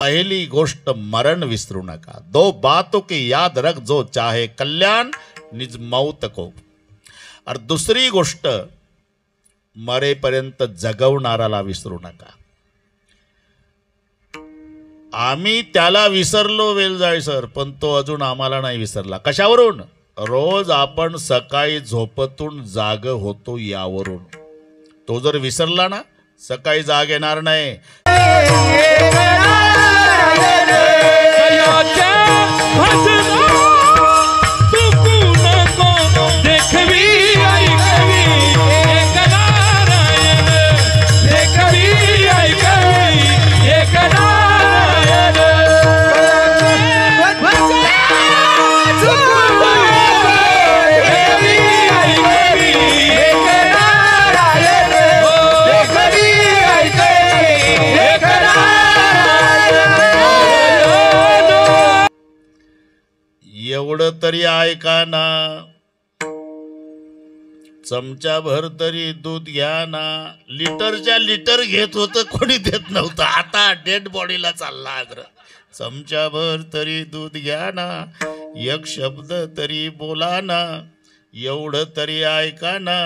पहली गोष्ट मरण विसरू नका। दो बातों की याद रख, जो चाहे कल्याण निज मौत को। और दुसरी गोष्ट, मरेपर्यंत जगवणाराला विसरू नका। आम्ही त्याला विसरलो वेलजाळे सर, पण तो अजून आम्हाला नाही विसरला। कशावरून? रोज आपण सकाळी झोपेतून जाग होतो यावरून। तो जर विसरला ना, सकाळी जाग येणार नाही। एवढं तरी ऐका ना, चमचा भर तरी दूध घ्या ना। लिटरच्या लिटर घेत होतं, कोणी देत नव्हतं। आता डेड बॉडीला चालला आग्रह। चमचा भर तरी दूध घ्या ना, एक शब्द तरी बोला ना, एवढं तरी ऐका ना।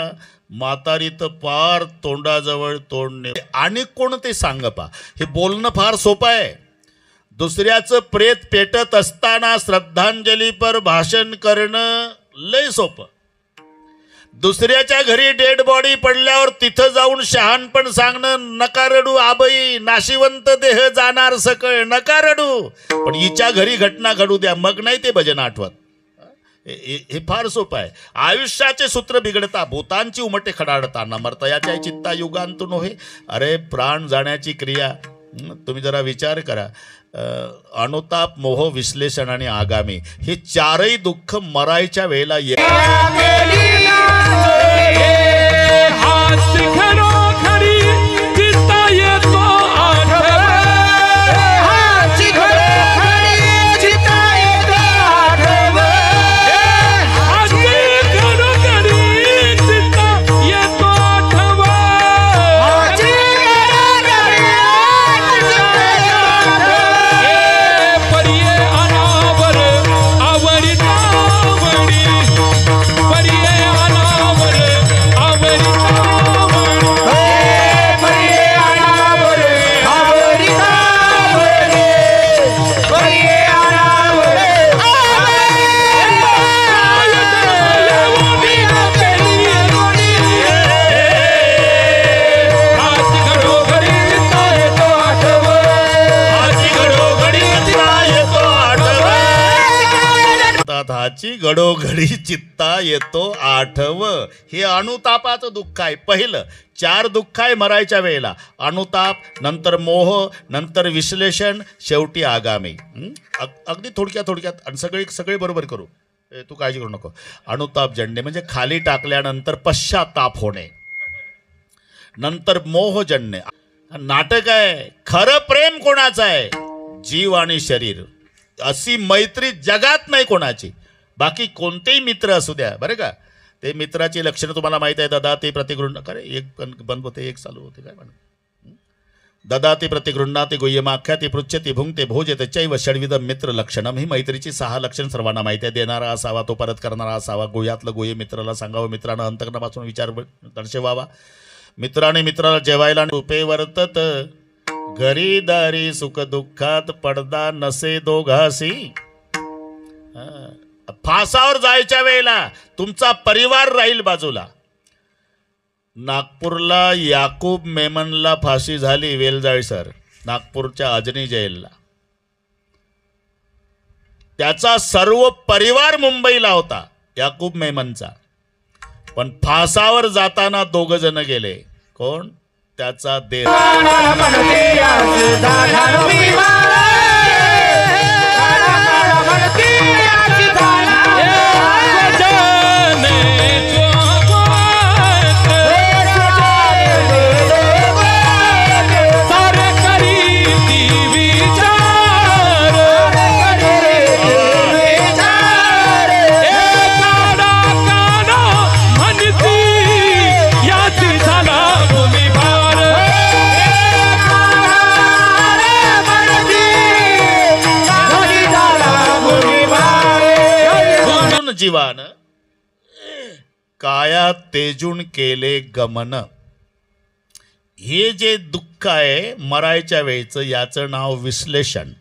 म्हातारी तर पार तोंडाजवळ तोंडणे। आणि कोण ते सांग पा, हे बोलणं फार सोपं आहे। दुसऱ्याचं प्रेत पेटत असताना श्रद्धांजली पर भाषण करणं लय सोपं। दुसऱ्याच्या घरी डेड बॉडी पडल्यावर तिथं जाऊन शहाणपण सांगणं, नका रडू आबई, नाशिवंत देह जाणार सकळ, नका रडू, पण हिच्या घरी घटना घडू द्या, मग नाही ते भजन आठवत। हे फार सोपं आहे। आयुष्याचे सूत्र बिघडता, भूतांची उमटे खडाडता, नमर्तयाच्या चित्ता युगांतू नोहे। अरे प्राण जाण्याची क्रिया तुम्ही जरा विचार करा। अनुताप, मोह, विश्लेषण आणि आगामी, हे चारही दुःख मरायच्या वेळेला हाची घडोघडी चित्ता येतो आठव। हे अनुतापाचं दुःख आहे पहिलं। चार दुःख आहे मरायच्या वेळेला, अनुताप, नंतर मोह, नंतर विश्लेषण, शेवटी आगामी। अगदी थोडक्यात आणि सगळे बरोबर करू, तू काळजी करू नको। अनुताप जन्य म्हणजे खाली टाकल्यानंतर पश्चाताप होणे, नंतर मोहजन्य नाटक आहे। खरं प्रेम कोणाचं आहे? जीव आणि शरीर। अशी मैत्री जगात नाही कोणाची। बाकी कोणतेही मित्र असू द्या बरं का, ते मित्राची लक्षणं तुम्हाला माहित आहे। ददाती प्रतिगृह्णाती, अरे एक बंद होते एक चालू होते, काय म्हणून ददाती प्रतिगृह्णाती गुह्यमाख्याती पृच्छ्यती भुंक्ते भोजते चैव षड्विध मित्र लक्षणम। ही मैत्रीची 6 लक्षण सर्वांना माहिती आहे। देणारा असावा, तो परत करणारा असावा, गुह्यातलं गुह्य मित्राला सांगावं, मित्रानं अंतकरणापासून विचार दर्शवावा, मित्राने मित्राला जेवायला रूपे वर्तत, घरी दारी सुख दुःखात पडदा नसे दोघासी। फासावर जायच्या वेळेला तुमचा परिवार राहील बाजूला। नागपूरला याकूब मेमनला फाशी झाली, वेलजाळे सर, नागपूरच्या अजनी जेलला। त्याचा सर्व परिवार मुंबईला होता याकूब मेमनचा, पण फासावर जाताना 2 जण गेले। कोण? त्याचा देव। जीवान काया तेजून केले गमन. हे जे दुःख आहे मरायच्या वेळचं याचं नाव विश्लेषण.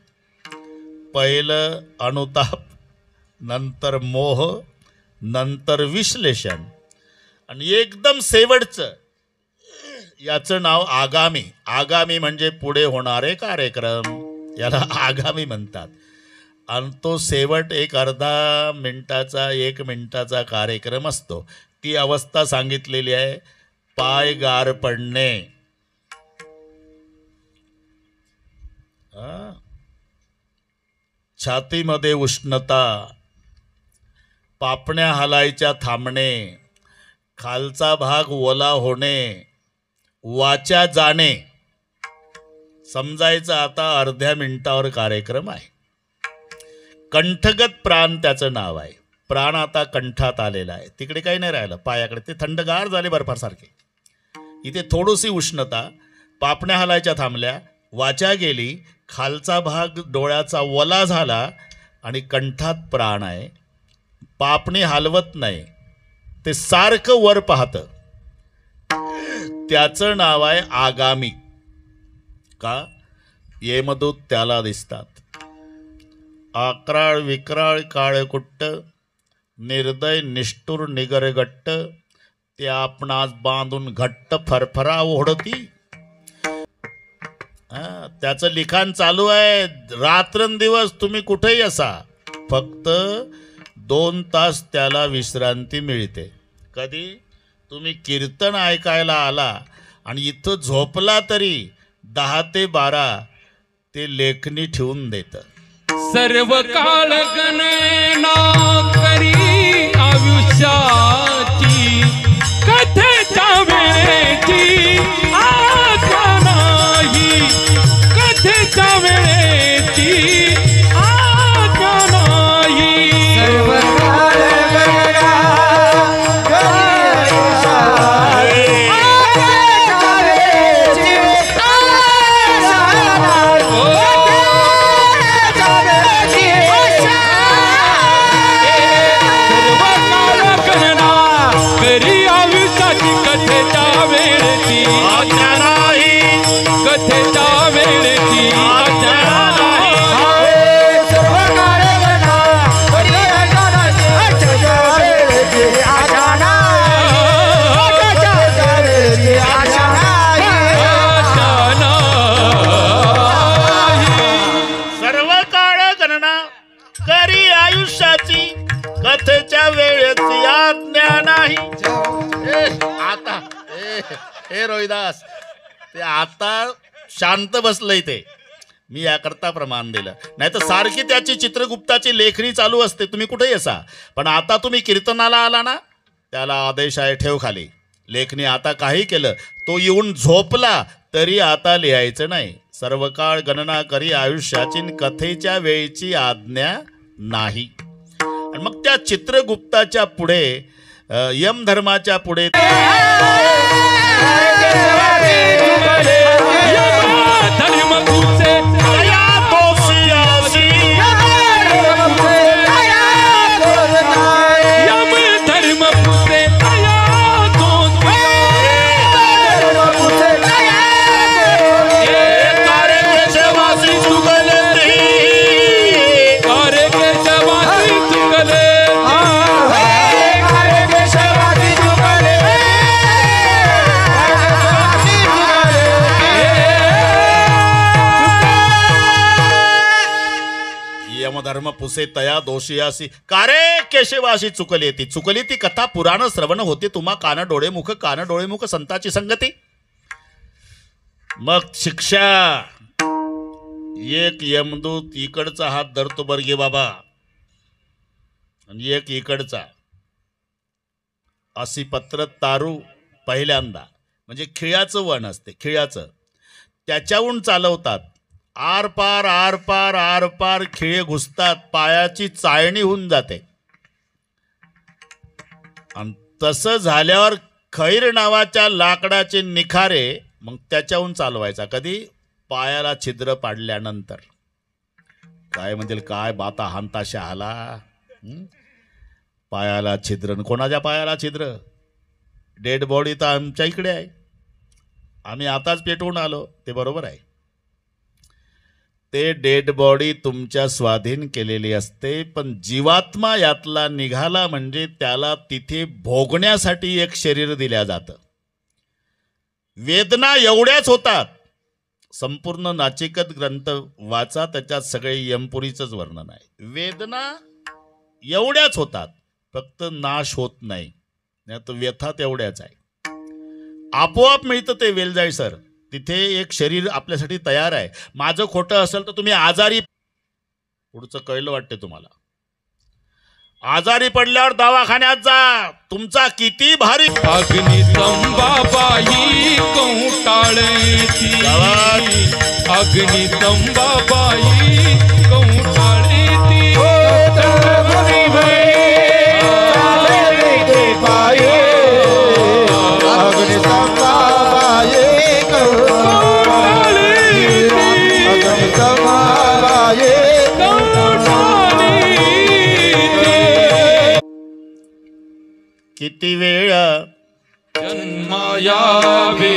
पहिलं अनुताप, नंतर मोह, नंतर विश्लेषण आणि एकदम शेवटचं याचं नाव आगामी. आगामी म्हणजे पुढे होणारे कार्यक्रम, याला आगामी म्हणतात. आणि तो शेवट एक अर्धा मिनिटाचा 1 मिनिटाचा कार्यक्रम असतो. ती अवस्था सांगितलेली आहे. पाय गार पडणे, छातीमध्ये उष्णता, पापण्या हलायच्या थांबणे, खालचा भाग ओला होणे, वाचा जाणे. समजायचं आता अर्ध्या मिनिटावर कार्यक्रम आहे. कंठगत प्राण त्याचं नाव आहे. प्राण आता कंठात आलेला आहे. तिकडे काही नाही राहिलं पायाकडे, ते थंडगार झाले बर्फासारखे. इथे थोडीशी उष्णता, पापण्या हलायच्या थांबल्या, वाचा गेली, खालचा भाग डोळ्याचा ओला झाला आणि कंठात प्राण आहे. पापणी हलवत नाही, ते सारखं वर पाहतं. त्याचं नाव आहे आगामी. का? येमदूत त्याला दिसतात. आक्राळ विक्राळ काळकुट्ट, निर्दय निष्ठुर निगरगट्ट, ते आपणास बांधून घट्ट फरफरा ओढती. त्याचं लिखाण चालू आहे रात्रंदिवस. तुम्ही कुठेही असा, फक्त 2 तास त्याला विश्रांती मिळते. कधी? तुम्ही कीर्तन ऐकायला आला आणि इथं झोपला तरी 10 ते 12 ते लेखणी ठेवून देतं. सर्व काळ गणना करी आयुष्याची, कथेच्या वेळेची आठवा नाही, कथेच्या वेळेची आठवा नाही. सर्व काळ गणना करी आयुष्याची, कथेच्या वेळेची आज्ञा नाही, कथेच्या वेळेची आज्ञा नाही. सर्व काळ गणना करी आयुष्याची, वेळेची आज्ञा नाही, कथेच्या वेळेची आज्ञा नाही. सर्व काळ गणना करी आयुष्याची, कथेच्या वेळेची आज्ञा नाही. आता हे रोहिदास, ते आता शांत बसलंय. ते मी याकरता प्रमाण दिलं, नाही तर सारखी त्याची चित्रगुप्ताची लेखणी चालू असते. तुम्ही कुठेही असा, पण आता तुम्ही कीर्तनाला आला ना, त्याला आदेश आहे ठेव खाली लेखणी. आता काही केलं, तो येऊन झोपला तरी आता लिहायचं नाही. सर्व काळ गणना करी आयुष्याची, कथेच्या वेळीची आज्ञा नाही. आणि मग त्या चित्रगुप्ताच्या पुढे, यमधर्माच्या पुढे धर्म पुसे तया दोषियासी, कारे केशवासी चुकली ती. चुकली ती कथा पुराण श्रवण होते तुम्हा, कान डोळे मुख संताची संगती. मग शिक्षा. एक यमदूत इकडचा हात धरतो, बर्गे बाबा, आणि एक इकडचा. अशी पत्र तारू पहिल्यांदा, म्हणजे खिळ्याचं वण असते, खिळ्याचं, त्याच्याहून चालवतात. आर पार खिळे घुसतात, पायाची चाळणी होऊन जाते. आणि तसं झाल्यावर खैर नावाच्या लाकडाचे निखारे मग त्याच्याहून चालवायचा. कधी? पायाला छिद्र पाडल्यानंतर. काय म्हणतील, काय बाता हांता शहाला. पायाला छिद्र. न कोणाच्या पायाला छिद्र? डेड बॉडी तर आमच्या इकडे आहे, आम्ही आताच पेटवून आलो. ते बरोबर आहे. ते डेड बॉडी तुमच्या स्वाधीन केलेली असते, पण जीवात्मा यातला निघाला म्हणजे त्याला तिथे भोगण्यासाठी एक शरीर दिल्या जातं. वेदना एवढ्याच होतात. संपूर्ण नाचिकेत ग्रंथ वाचा, त्याच्यात सगळे यमपुरीचंच वर्णन आहे. वेदना एवढ्याच होतात, फक्त नाश होत नाही. नाही तर व्यथा तेवढ्याच आहे. आपोआप मिळतं ते वेलजाई सर. तिथे एक शरीर आपल्यासाठी तयार आहे. माझं खोटं असेल तर तुम्ही आजारी, पुढचं कळलं वाटते तुम्हाला, आजारी पडल्यावर दवाखान्यात जा. तुमचा किती भारी अग्नी तंबाबाई कौटाळती, अग्नी तंबाबाई कौटाळती. किती वेळा जन्मायावे,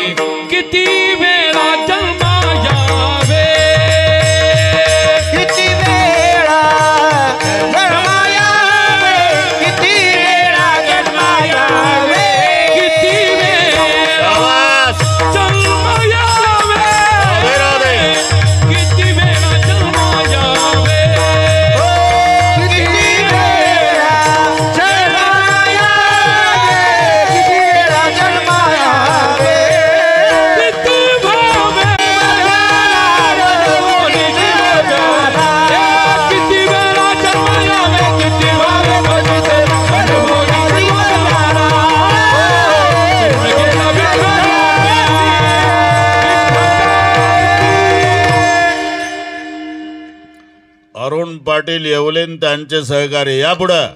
किती वेळा जन्मायावे, किती वेळा जन्मायावे, किती वेळा जन्मायावे, किती वेळा जन्मायावे, किती वेळा जन्मायावे, किती वेळा जन्मायावे, किती वेळा जन्मायावे, किती भावे किती वेळा जन्मायावे, किती भावे भजिते अनुभोगी जीवनाला. गेला विठ्ठल. अरुण पाटील येवलेन त्यांचे सहकारी. या पुढं.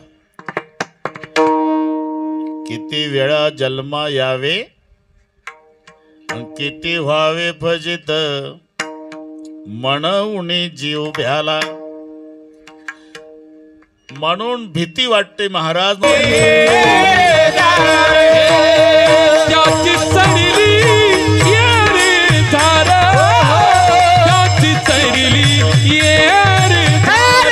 किती वेळा जन्मा यावे अन किती व्हावे फजित, म्हणून जीव भ्याला. म्हणून भीती वाटते महाराज. त्याची चढली ये रे धार, त्याची चढली ये रे धार.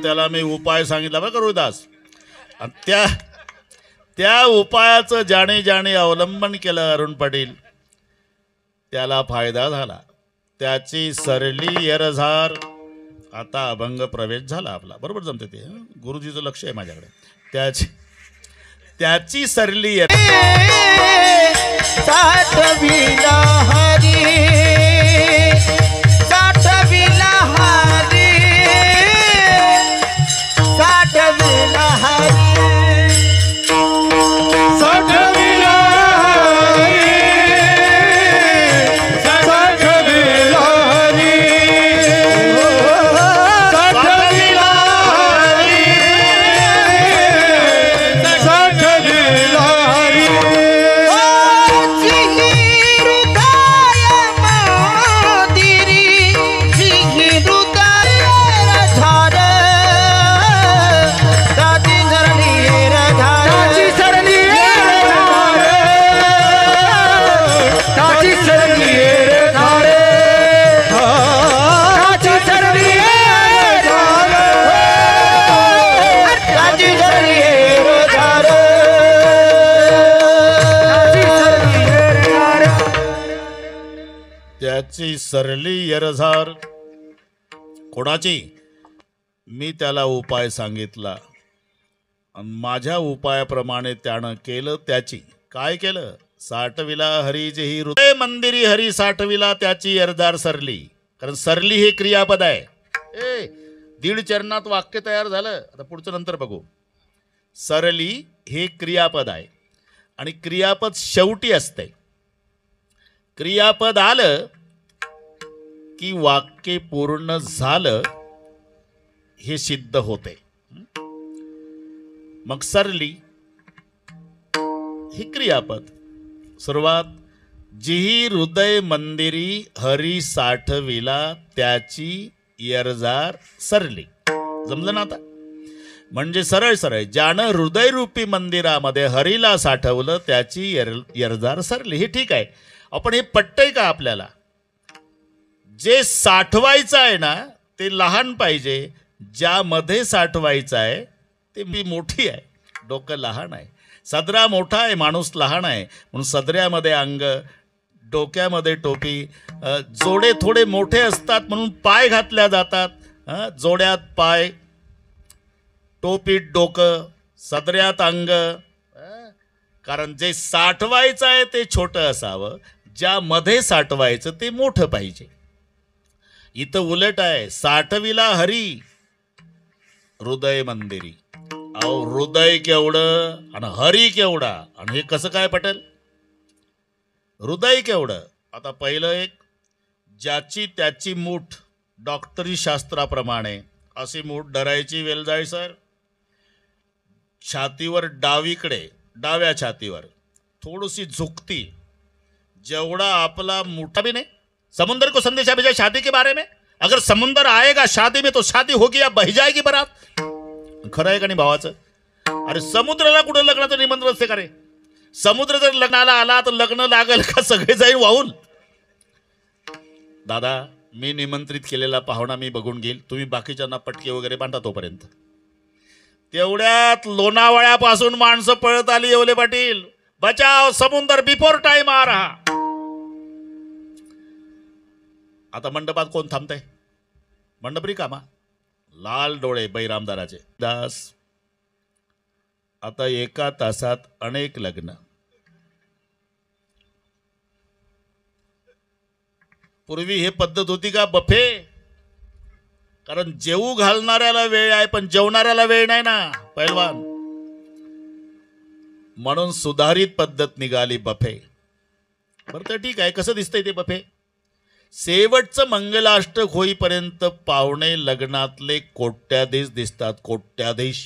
त्याला मी उपाय सांगितला बरं गुरुदास. आणि त्या उपायाचं ज्याने ज्याने अवलंबन केलं अरुण पाटील, त्याला फायदा झाला. त्याची सरली यरझार. आता अभंग प्रवेश झाला आपला. बरोबर जमते ते. गुरुजीचं लक्ष आहे माझ्याकडे. त्याची सरली साठविला हरी, साठविला हरी, साठविला हरी, साठविला हरी, साठविला हरी, साठविला हरी, साठविला हरी. त्याची सरली यरझार. कोणाची? मी त्याला उपाय सांगितला आणि माझ्या उपायाप्रमाणे त्यानं केलं त्याची. काय केलं? साठविला हरी जेही हृदय मंदिरी हरी साठविला त्याची अर्धार सरली. कारण सरली हे क्रियापद आहे. 1.5 चरणात वाक्य तयार झालं. आता पुढचं नंतर बघू. सरली हे क्रियापद आहे आणि क्रियापद शेवटी असते. क्रियापद आलं की वाक्य पूर्ण झालं हे सिद्ध होते. मग सरली हे क्रियापद. सुरुवात. जिही हृदय मंदिरी हरी साठविला त्याची यरजार सरली. जमलं ना आता? म्हणजे सरळ सरळ ज्यानं हृदयरूपी मंदिरामध्ये हरीला साठवलं त्याची यरजार सरली. हे ठीक आहे. आपण हे पटतंय का आपल्याला? जे साठवायचं आहे ना ते लहान पाहिजे, ज्यामध्ये साठवायचं आहे ते मी मोठी आहे. डोकं लहान आहे. सदरा मोठा आहे, माणूस लहान आहे. म्हणून सदऱ्यामध्ये अंग, डोक्यामध्ये टोपी, जोडे थोडे मोठे असतात म्हणून पाय घातल्या जातात. जोड्यात पाय, टोपीत डोकं, सदऱ्यात अंग. कारण जे साठवायचं आहे ते छोटं असावं, ज्यामध्ये साठवायचं ते मोठं पाहिजे. इथं उलट आहे. साठविला हरी हृदय मंदिरी. अहो हृदय केवढं आणि हरी केवढा, आणि हे कसं काय पटेल? हृदय केवढं. आता पहिलं एक, ज्याची त्याची मूठ डॉक्टरी शास्त्राप्रमाणे अशी मूठ धरायची वेलजाई सर. छातीवर डावीकडे, डाव्या छातीवर थोडीशी झुकती. जेवढा आपला मोठा भी नहीं. समुंदर को संदेशा भेजा शादी के बारे में. अगर समुंदर आएगा शादी में तो शादी होगी या बह जाएगी बारात. खरं आहे का नाही भावाचं? अरे समुद्राला कुठं लग्नाचं निमंत्रण असते का रे? समुद्र जर लग्नाला आला तर लग्न लागेल का सगळे जाईल वाहून? दादा मी निमंत्रित केलेला पाहुणा मी बघून घेईल, तुम्ही बाकीच्यांना पटके वगैरे बांधा तोपर्यंत. तेवढ्यात लोणावळ्यापासून माणसं पळत आली. येवले पाटील बचाव, समुंदर बिफोर टाइम आ रहा. आता मंडपात कोण थांबतंय? मंडप रिकामा. लाल डोळे बैरामदाराचे. दास आता एका तासात अनेक लग्न. पूर्वी हे पद्धत होती का बफे? कारण जेवू घालणाऱ्याला वेळ आहे पण जेवणाऱ्याला वेळ नाही ना पैलवान. म्हणून सुधारित पद्धत निघाली बफे. बरं तर ठीक आहे. कसं दिसतंय ते बफे? शेवटचं मंगलाष्टक होईपर्यंत पाहुणे लग्नातले कोट्याधीश दिसतात. कोट्याधीश.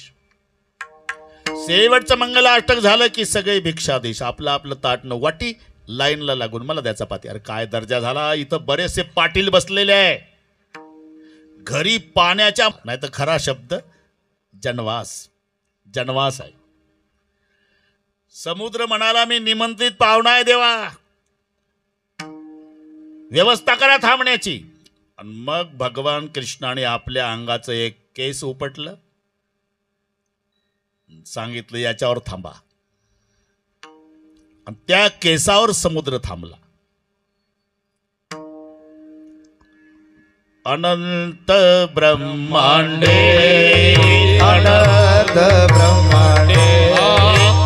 शेवटचं मंगलाष्टक झालं की सगळे भिक्षाधीश. आपलं आपलं ताटणं वाटी लाईनला लागून मला द्या चपाती. अरे काय दर्जा झाला. इथं बरेचसे पाटील बसलेले आहे. घरी पाण्याच्या, नाही तर खरा शब्द जनवास. जनवास आहे. समुद्र म्हणाला मी निमंत्रित पाहुणा आहे देवा, व्यवस्था करा थांबण्याची. आणि मग भगवान कृष्णाने आपल्या अंगाचं एक केस उपटलं, सांगितलं याच्यावर थांबा. आणि त्या केसावर समुद्र थांबला. अनंत ब्रह्मांडे अनंत ब्रह्मांडे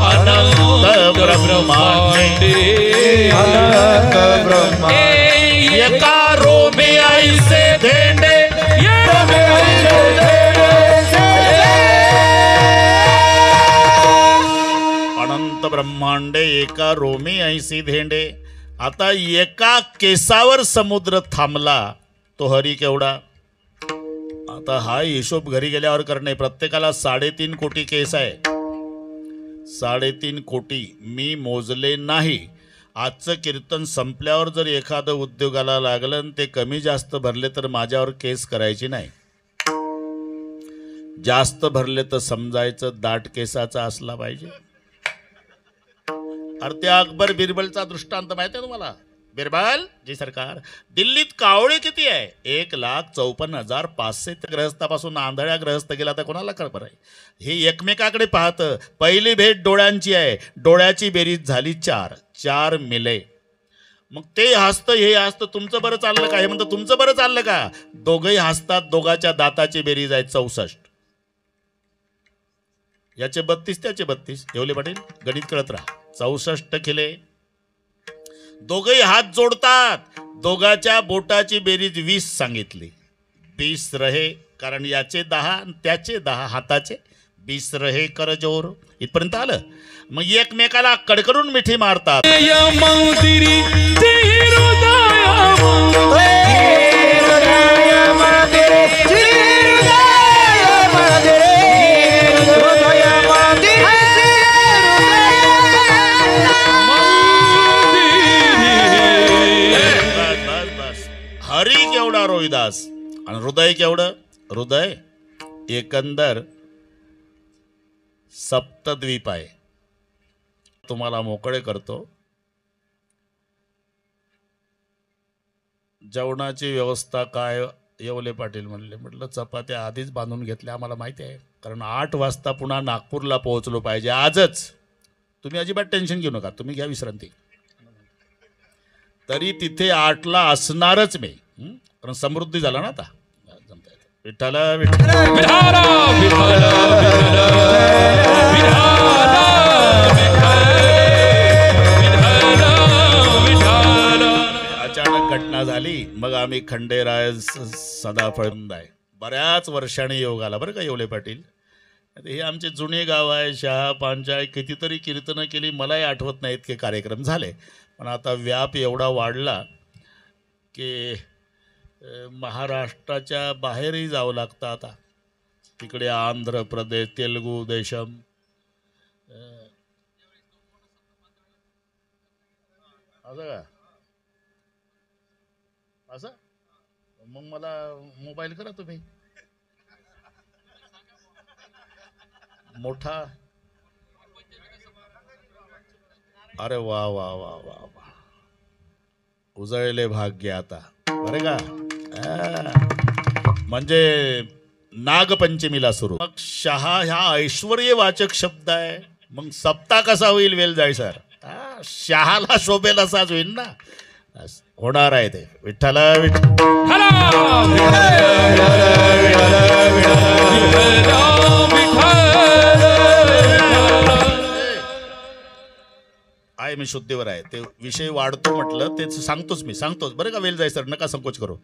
अनंत ब्रह्मांडे अनंत ब्रह्मांडे एका रोमे ऐसे धेंडे अनंत ब्रह्मांडे एका रोमे ऐसी धेंडे. आता एका केसावर समुद्र थांबला तो हरी केवढा. आता हा हिशोब घरी गेल्यावर करणे. प्रत्येकाला 3.5 कोटी केस आहे. 3.5 कोटी मी मोजले नाही. आजचं कीर्तन संपल्यावर जर एखादं उद्योगाला लागलं आणि ते कमी जास्त भरले तर माझ्यावर केस करायची नाही. जास्त भरले तर समजायचं दाट केसाचा असला पाहिजे. अरे त्या अकबर बिरबलचा दृष्टांत माहिती आहे तुम्हाला? बिरबल जी सरकार, दिल्लीत कावळे किती आहे? 1,54,500 ग्रहस्थापासून आंधळ्या ग्रहस्थ गेला तर कोणाला खबर आहे? हे एकमेकाकडे पाहतं. पहिली भेट डोळ्यांची आहे. डोळ्याची बेरीज झाली 4 मिले. मग ते हसतं हे हसतं. तुमचं बरं चाललं का? हे म्हणतं तुमचं बरं चाललं का? दोघंही हसतात. दोघाच्या दाताची बेरीज आहे 64. याचे 32 त्याचे 32. येवले पाटील गणित कळत राहा. 64 केले. दोघही हात जोडतात. दोघाच्या बोटाची बेरीज 20 सांगितली. 20 रहे, कारण याचे 10 आणि त्याचे 10 हाताचे. 20 रहे कर जोर. इथपर्यंत आलं. मग एकमेकाला कडकडून मिठी मारतात. मंदिरी हरी केवढा रोहिदास आणि हृदय केवढं. हृदय एकंदर सप्तद्वीप आहे. तुम्हाला मोकळे करतो. जेवणाची व्यवस्था काय. येवले पाटील म्हणले. म्हटलं चपात्या आधीच बांधून घेतल्या, आम्हाला माहिती आहे, कारण 8 वाजता पुन्हा नागपूरला पोहोचलो पाहिजे आजच. तुम्ही अजिबात टेन्शन घेऊ नका, तुम्ही घ्या विश्रांती. तरी तिथे 8ला असणारच मी, कारण समृद्धी झाला ना आता. विठ्ठल विठ्ठल अचानक घटना झाली. मग आम्ही खंडेराय सदाफळंदाय बऱ्याच वर्षांनी योग आला बरं का येवले पाटील. हे आमचे जुने गाव आहे. शहा पांचाळ कितीतरी कीर्तनं केली, मलाही आठवत नाही इतके कार्यक्रम झाले. पण आता व्याप एवढा वाढला की महाराष्ट्राच्या बाहेरही जावं लागतं आता. तिकडे आंध्र प्रदेश, तेलुगू देशम. असं का? असं मग मला मोबाईल करा तुम्ही मोठा. अरे वा वा वा वा वा, उजळले भाग्य आता बरे का. म्हणजे नागपंचमीला सुरू. मग शहा ह्या ऐश्वर्यवाचक शब्द आहे. मग सप्ताह कसा होईल वेल जाय सर. शहाला शोभेल असाच होईल ना. होणार आहे ते. विठ्ठल आहे. मी शुद्धीवर आहे. ते विषय वाढतो म्हटलं ते सांगतोच मी, सांगतोच बरं का. वेल जाय सर नका संकोच करू.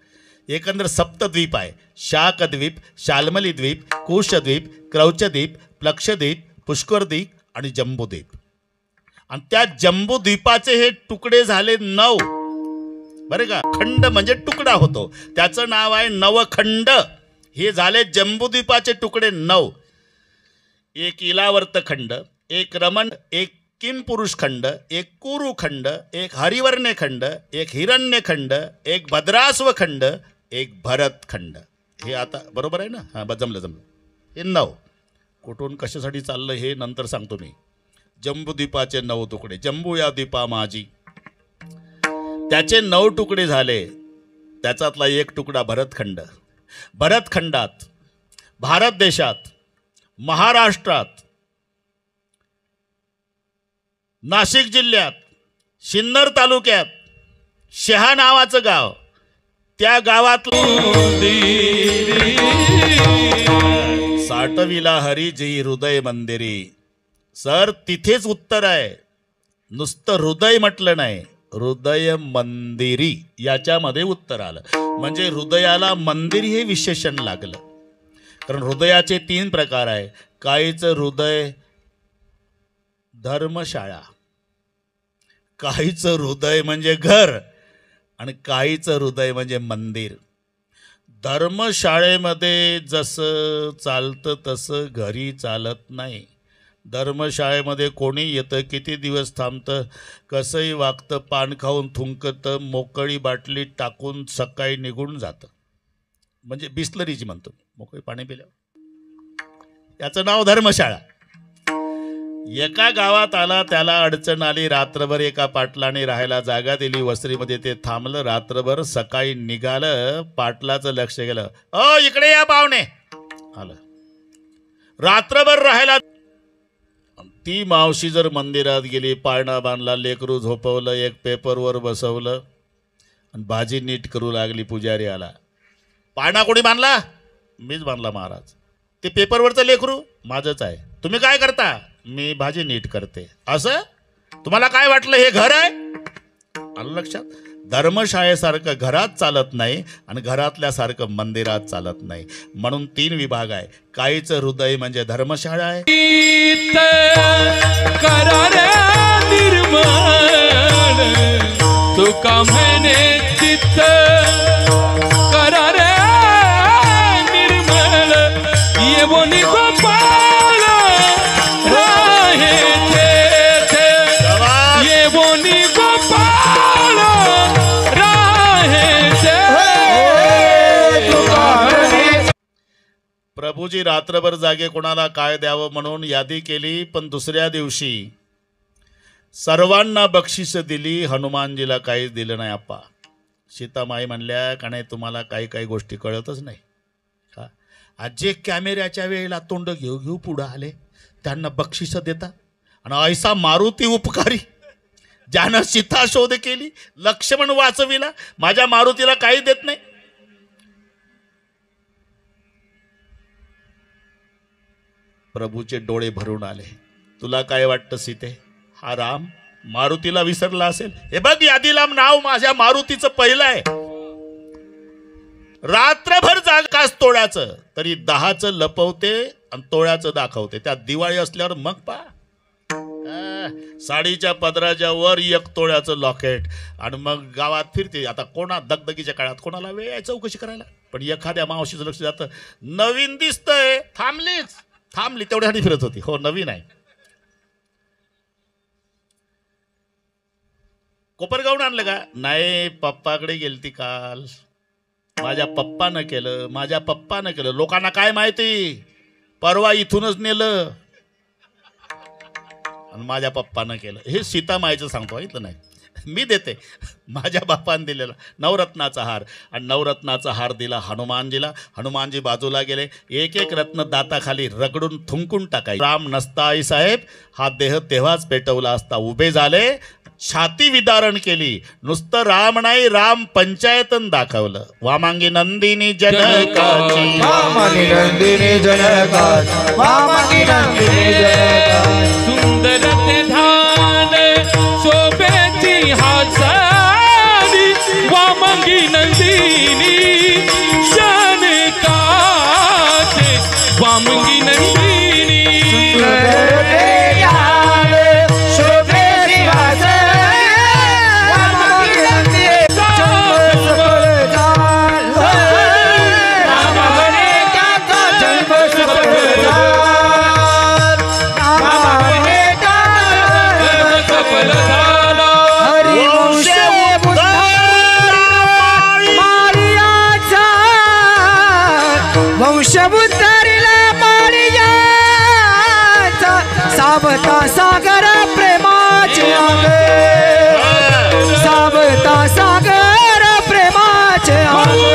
एकंदर सप्तद्वीप आहे. शाकद्वीप, शाल्मली द्वीप, कुशद्वीप, क्रौचद्वीप, प्लक्षद्वीप, पुष्करद्वीप आणि जम्बूद्वीप. आणि त्या जम्बूद्वीपाचे हे तुकडे झाले 9 बरं का. खंड म्हणजे तुकडा होतो, त्याचं नाव आहे नवखंड. हे झाले जम्बूद्वीपाचे तुकडे 9. एक इलावर्त खंड, एक रमण, एक किमपुरुष खंड, एक कुरु खंड, एक हरिवर्ण्य खंड, एक हिरण्य खंड, एक भद्रास्व खंड, एक भरत खंड. हे आता बरोबर आहे ना. हां जमलं. हे 9 कुठून कशासाठी चाललं हे नंतर सांगतो मी. जम्बूद्वीपाचे 9 तुकडे. जम्बू या द्वीपा माझी, त्याचे 9 तुकडे झाले. त्याच्यातला एक तुकडा भरतखंड. भरतखंडात भारत देशात महाराष्ट्रात नाशिक जिल्ह्यात सिन्नर तालुक्यात शहा नावाचं गाव, त्या गावात साठविला हरिजी हृदय मंदिरी. सर तिथेच उत्तर आहे. नुसतं हृदय म्हटलं नाही, हृदय मंदिरी याच्यामध्ये उत्तर आलं. म्हणजे हृदयाला मंदिर हे विशेषण लागलं. कारण हृदयाचे 3 प्रकार आहे. काहीचं हृदय धर्मशाळा, काहीचं हृदय म्हणजे घर, आणि काहीचं हृदय म्हणजे मंदिर. धर्मशाळेमध्ये जसं चालतं तसं घरी चालत नाही. धर्मशाळेमध्ये कोणी येतं, किती दिवस थांबतं, कसंही वागतं, पान खाऊन थुंकतं, मोकळी बाटली टाकून सकाळी निघून जातं. म्हणजे बिस्लरीची म्हणतो, मोकळी पाणी पिल्यावर. याचं नाव धर्मशाळा. एका गावात आला, त्याला अडचण आली. रात्रभर एका पाटलाने राहायला जागा दिली वस्त्रीमध्ये. ते थांबलं रात्रभर. सकाळी निघालं, पाटलाचं लक्ष गेलं. इकडे या पाहुणे. आलं. रात्रभर राहायला. ती मावशी जर मंदिरात गेली, पाळणा बांधला, लेकरू झोपवलं, एक पेपरवर बसवलं आणि भाजी नीट करू लागली. पुजारी आला. पाळणा कोणी बांधला? मीच बांधला महाराज. ते पेपरवरचं लेकरू माझंच आहे. तुम्ही काय करता? मी भाजी नीट करते. असं तुम्हाला काय वाटलं हे घर आहे? आलं लक्षात? धर्मशाळेसारखं घरात चालत नाही आणि घरातल्यासारखं मंदिरात चालत नाही. म्हणून 3 विभाग आहे. काहीचं हृदय म्हणजे धर्मशाळा आहे. चित्त करारे निर्मळ तुका म्हणे चित्त करारे निर्मळ येवोनी गोपाळ राहे तेथे येवोनी गोपाळ राहे तेथे. प्रभूजी रात्रभर जागे कोणाला काय द्यावं म्हणून यादी केली, पण दुसऱ्या दिवशी सर्वांना बक्षीस दिली, हनुमानजीला काहीच दिलं नाही. आप्पा सीतामाई म्हणल्या का नाही तुम्हाला काही काही गोष्टी कळतच नाही का? आज जे कॅमेऱ्याच्या वेळेला तोंड घेऊ घेऊ पुढं आले त्यांना बक्षीस देता, आणि ऐसा मारुती उपकारी ज्यानं सीता शोध केली, लक्ष्मण वाचविला, माझ्या मारुतीला काही देत नाही. प्रभूचे डोळे भरून आले. तुला काय वाटतं सीते? हा राम मारुतीला विसरला असेल? हे बघ यादीला नाव माझ्या मारुतीचं पहिलं आहे. रात्रभर जागास तोळ्याचं, तरी 10चं लपवते आणि तोळ्याचं दाखवते. त्यात दिवाळी असल्यावर मग पहा, साडीच्या पदराच्या वर 1 तोळ्याचं लॉकेट, आणि मग गावात फिरते. आता कोणा दगदगीच्या काळात कोणाला वेळ आहे चौकशी करायला? पण एखाद्या मावशीचं लक्ष जातं, नवीन दिसतंय, थांबली तेवढ्यासाठी फिरत होती. हो नवीन आहे. कोपरगावून आणलं का? नाही, पप्पाकडे गेलती काल. माझ्या पप्पानं केलं. लोकांना काय माहिती, परवा इथूनच नेलं आणि माझ्या पप्पानं केलं. हे सीतामाईचं सांगतो, ऐकलं नाही मी देते. माझ्या बापाने दिलेला नवरत्नाचा हार, आणि नवरत्नाचा हार दिला हनुमानजीला. हनुमानजी बाजूला गेले, एक एक रत्न दाताखाली रगडून थुंकून टाकायचे. राम नसता आई साहेब हा देह तेव्हाच पेटवला असता. उभे झाले, छाती विदारण केली. नुसतं राम नाही, राम पंचायतन दाखवलं. वामांगी नंदिनी जनकाची, वामांगी नंदिनी जनकाची, वामांगी नंदिनी जनकाची. सुंदर ते ध्यान शोभेची हासारी वामांगी नंदिनी जनकाची, वामांगी नंदिनी वंशबुद्धरीला माळियाचा सावता सागर प्रेमाचे आगे, सावता सागर प्रेमाचे आगे.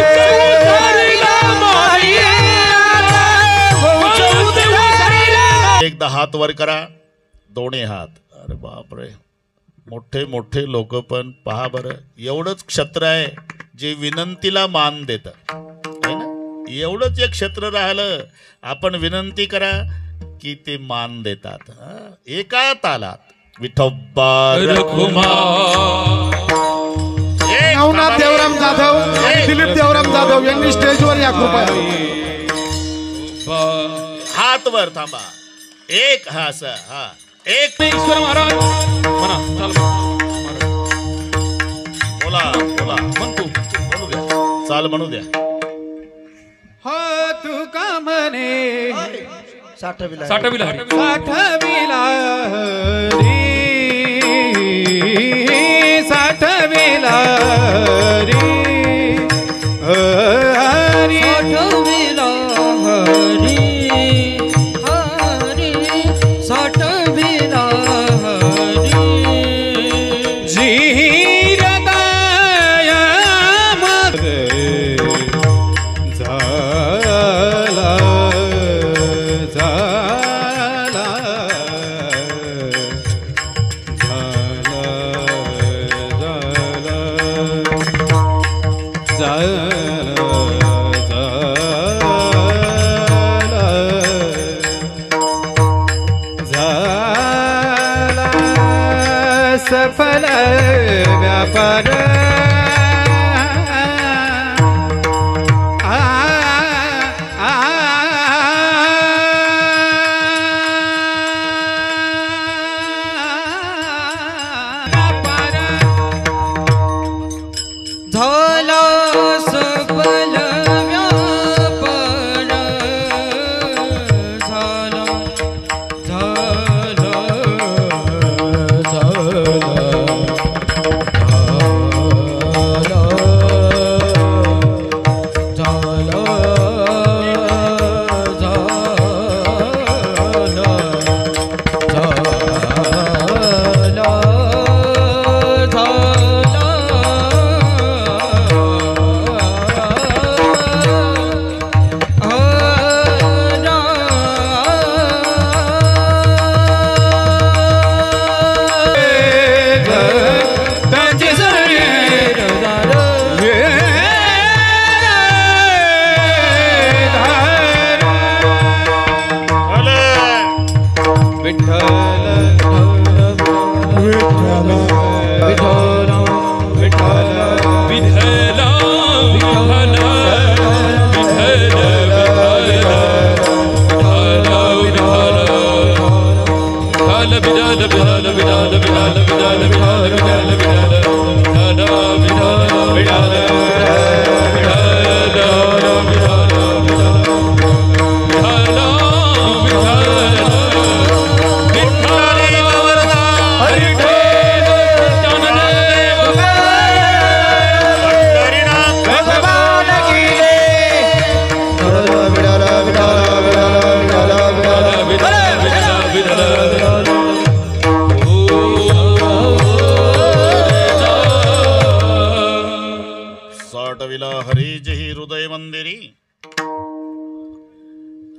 एकदा हात वर करा, दोन्ही हात. अरे बापरे, मोठे मोठे लोक पण पहा बरं. एवढंच क्षेत्र आहे जे विनंतीला मान देतं, है ना? एवढंच एक क्षेत्र राहिलं, आपण विनंती करा की ते मान देतात. एका तालात विठोबा नवनाथ देवराम जाधव आणि दिलीप देवराम जाधव यांनी स्टेजवर या कृपया. हात वर थांबा. एक हा असं हा एक ईश्वर महाराज म्हणा, बोला बोला म्हणतो, म्हणू द्या, चाल म्हणू द्या. हो तुका म्हणे साठविला साठविला हरी. साठविला हरी, साठविला हरी, हरी साठविला हरी, हरी साठविला हरी. जीरदायामध्ये झाला झाला झाला झाला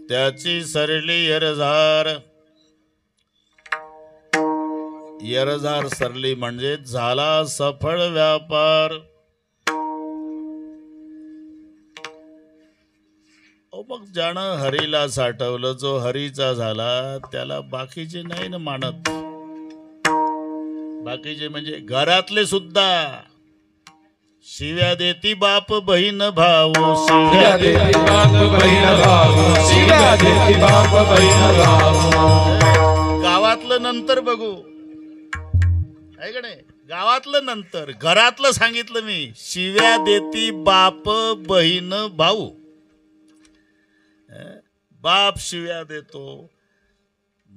त्याची सरली यरझार. यरझार सरली म्हणजे झाला सफळ व्यापार. मग ज्यानं हरीला साठवलं, जो हरीचा झाला, त्याला बाकीचे नाही ना मानत. बाकीचे म्हणजे घरातले सुद्धा. शिव्या देती बाप बहीण भाऊ, शिव्या देती बाप बहीण भाऊ, शिव्या देती बाप बहीण भाऊ. गावातलं नंतर बघू, आहे का नाही? गावातलं नंतर, घरातलं सांगितलं मी. शिव्या देती बाप बहीण भाऊ. बाप शिव्या देतो,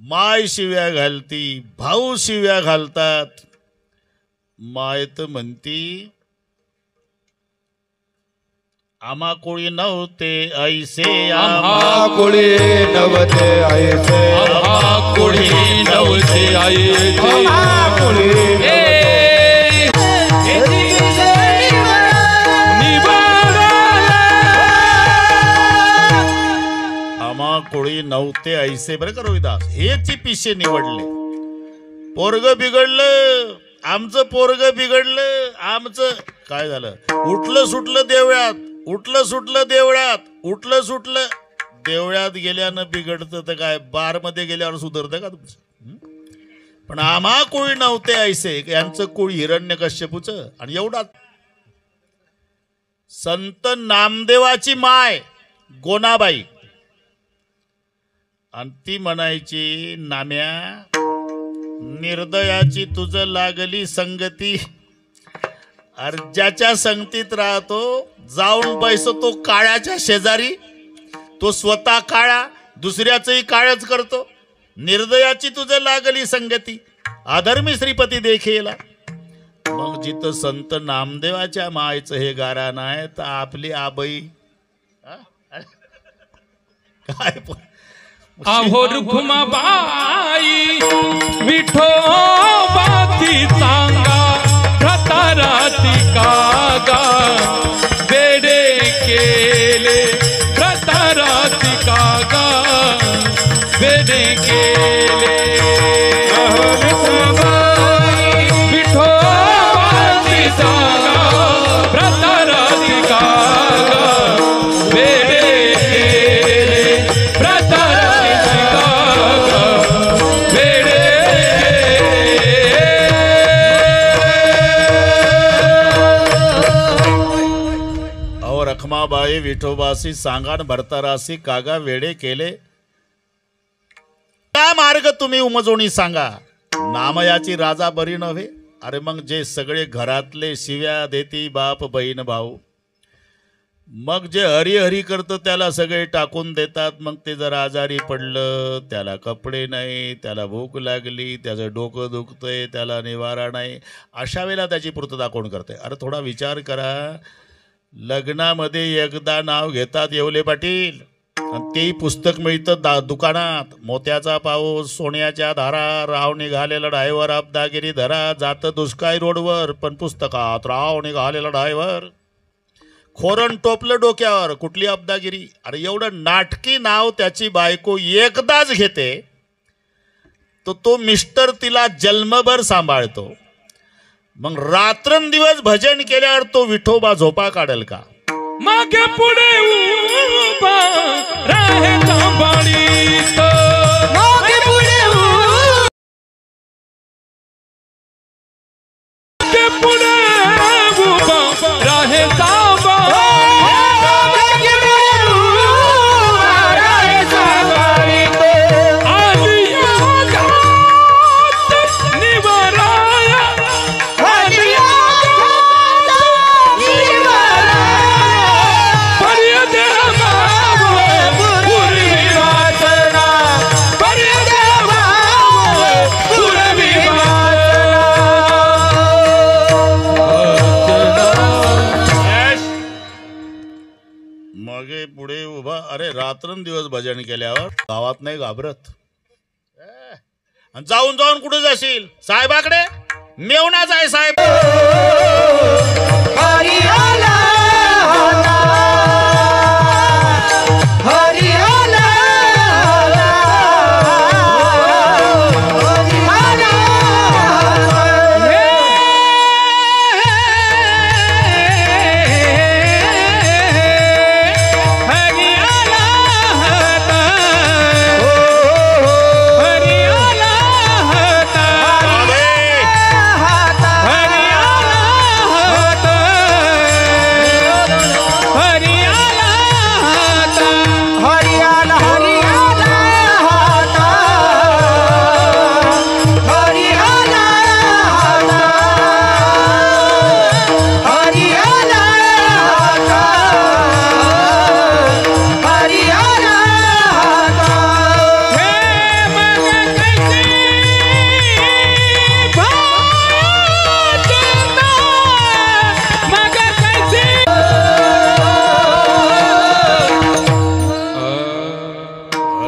माय शिव्या घालती, भाऊ शिव्या घालतात. माय तर म्हणती आम्हा कोळी नव्हते ऐसे, आम्हा कोळी नव्हते ऐसे, आम्हा कोळी नव्हते ऐसे. आम्हा कोळी आम्हा कोळी नव्हते ऐसे. बरं का रोहिदास, हेची पिशे निवडले. पोरग बिघडलं, आमचं पोरग बिघडलं. आमचं काय झालं? उठलं सुटलं देवळात, उठलं सुटलं देवळात, उठलं सुटलं देवळात गेल्यानं बिघडतं तर काय बारमध्ये गेल्यावर सुधारतं का तुमचं? पण आम्हा कोळी नव्हते ऐसे, यांचं कोळी हिरण्यकश्यपूचं. आणि एवढा संत नामदेवाची माय गोनाबाई, आणि ती म्हणायची, नाम्या निर्दयाची तुझं लागली संगती. अर्जाच्या संगतीत राहतो, जाऊन बैसतो काळ्याच्या शेजारी. तो स्वतः काळा, दुसऱ्याचंही काळच करतो. निर्दयाची तुझं लागली संगती, अधर्मी श्रीपती देखीला. मग जिथं संत नामदेवाच्या मायचं हे गारान आहे, तर आपली आबाई काय अहो रुक्माबाई विठोबाची सांगा, व्रताराती कागा वेडे केले. व्रताराती कागा वेडे केले. विठोबाची सांगा, व्रताराती कागा वेडे केले. व्रताराती कागा वेडे रखमाबाई विठोबासी सांगाण भरतारासी कागा वेडे केले. काय मार्ग तुम्ही उमजोणी सांगा, नामयाची राजा बरी नव्हे. अरे मग जे सगळे घरातले शिव्या देती बाप बहीण भाऊ, मग जे हरी हरी करतं त्याला सगळे टाकून देतात. मग ते जर आजारी पडलं, त्याला कपडे नाही, त्याला भूक लागली, त्याचं डोकं दुखतंय, त्याला निवारा नाही, अशा वेळेला त्याची पूर्तता कोण करते? अरे थोडा विचार करा. लग्नामध्ये एकदा नाव घेतात येवले पाटील, आणि तेही पुस्तक मिळतं दुकानात. मोत्याचा पाऊस, सोन्याच्या धारा, राव निघालेला ड्रायव्हर, अब्दागिरी धरा. जातं दुष्काळी रोडवर, पण पुस्तकात राव निघालेला ड्रायव्हर. खोरण टोपलं डोक्यावर, कुठली अब्दागिरी? अरे एवढं नाटकी नाव त्याची बायको एकदाच घेते, तर तो मिस्टर तिला जन्मभर सांभाळतो. मग रात्रंदिवस भजन केल्यावर तो विठोबा झोपा काढेल का? मागे पुढे उभा राहे सांभाळीत. मागे पुढे मागे पुढे उभा राहे पुढे उभा. अरे रात्रंदिवस भजन केल्यावर गावात नाही घाबरत. जाऊन जाऊन कुठे जाशील? साहेबाकडे. मेवणाच आहे साहेब. हरियाला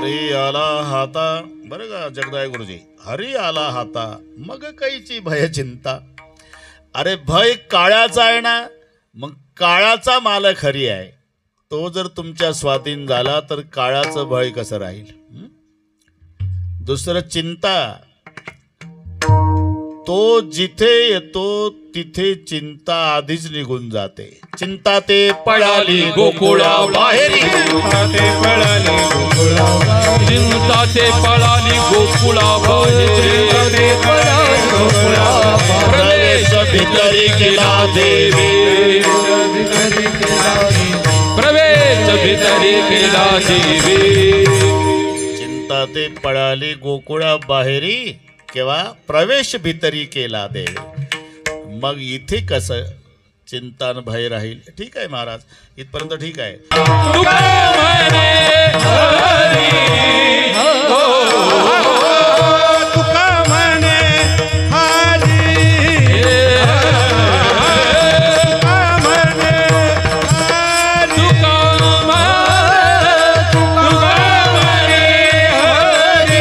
हरी आला हाता, बरं का जगदाय गुरुजी, हरी आला हाता मग काहीची भय चिंता. अरे भय काळाचा आहे ना, मग काळाचा मालक हरी आहे. तो जर तुमच्या स्वाधीन झाला तर काळाचं भय कसं राहील. दुसरं चिंता, तो जिथे येतो तिथे चिंता आधीच निघून जाते. चिंता ते पळाली गोकुळा बाहेरी, ते पळाली गोकुळा चिंता ते पळाली गोकुळा बाहेरी, प्रवेश भितरी केला देवी, प्रवेश भितरी केला देवी. चिंता ते पळाली गोकुळा बाहेरी, केव्हा प्रवेश भितरी केला देवी. मग इथे कसं चिंता न भय राहील. ठीक आहे महाराज, इथपर्यंत ठीक आहे. तुका म्हणे हरी, तुका म्हणे हरी, तुका म्हणे हरी,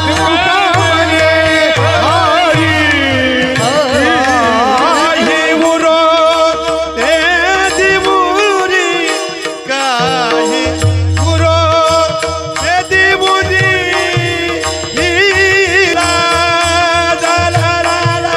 तुका म्हणे हरी, काही उरो ते दिवुरी, काही उरो ते दिवुरी, ला ला ला ला ला,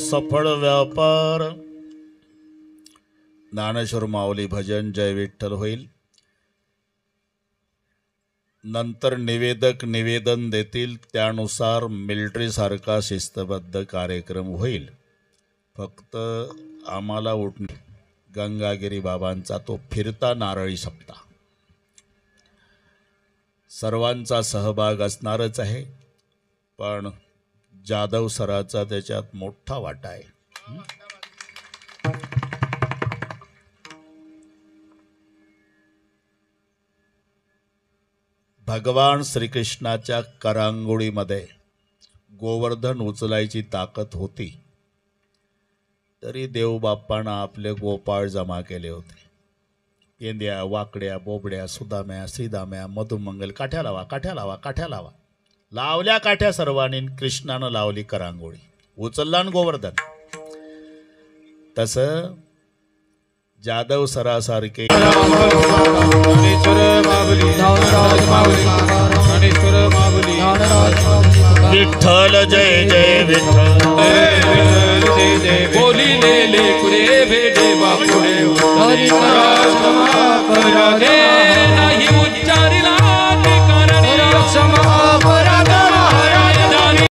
सफळ व्यापार. ज्ञानेश्वर माऊली भजन जय विठ्ठल होईल. नंतर निवेदक निवेदन देतील, त्यानुसार मिलिटरी सारखा शिस्तबद्ध कार्यक्रम होईल. फक्त आम्हाला उठणे गंगागिरी बाबांचा तो फिरता नारळी सप्ताह सर्वांचा सहभाग असणारच आहे, पण जाधव सराचा त्याच्यात मोठा वाटा आहे. भगवान श्रीकृष्णाच्या करांगोळीमध्ये गोवर्धन उचलायची ताकद होती, तरी देवबाप्पानं आपले गोपाळ जमा केले होते. पेंद्या, वाकड्या, बोबड्या, सुदाम्या, श्रीदाम्या, मधुमंगल, काठ्या लावा, काठ्या लावा, काठ्या लावा. लावल्या काठ्या सर्वांनी. कृष्णानं लावली करांगोळी, उचलला न गोवर्धन. तसं जाधव सरासारखे ज्ञानेश्वर माऊली ज्ञानराज माऊली ज्ञानेश्वर माऊली विठ्ठल जय जय विठ्ठल. बोली ले कुरे भेटे बापुडे हरी महाराज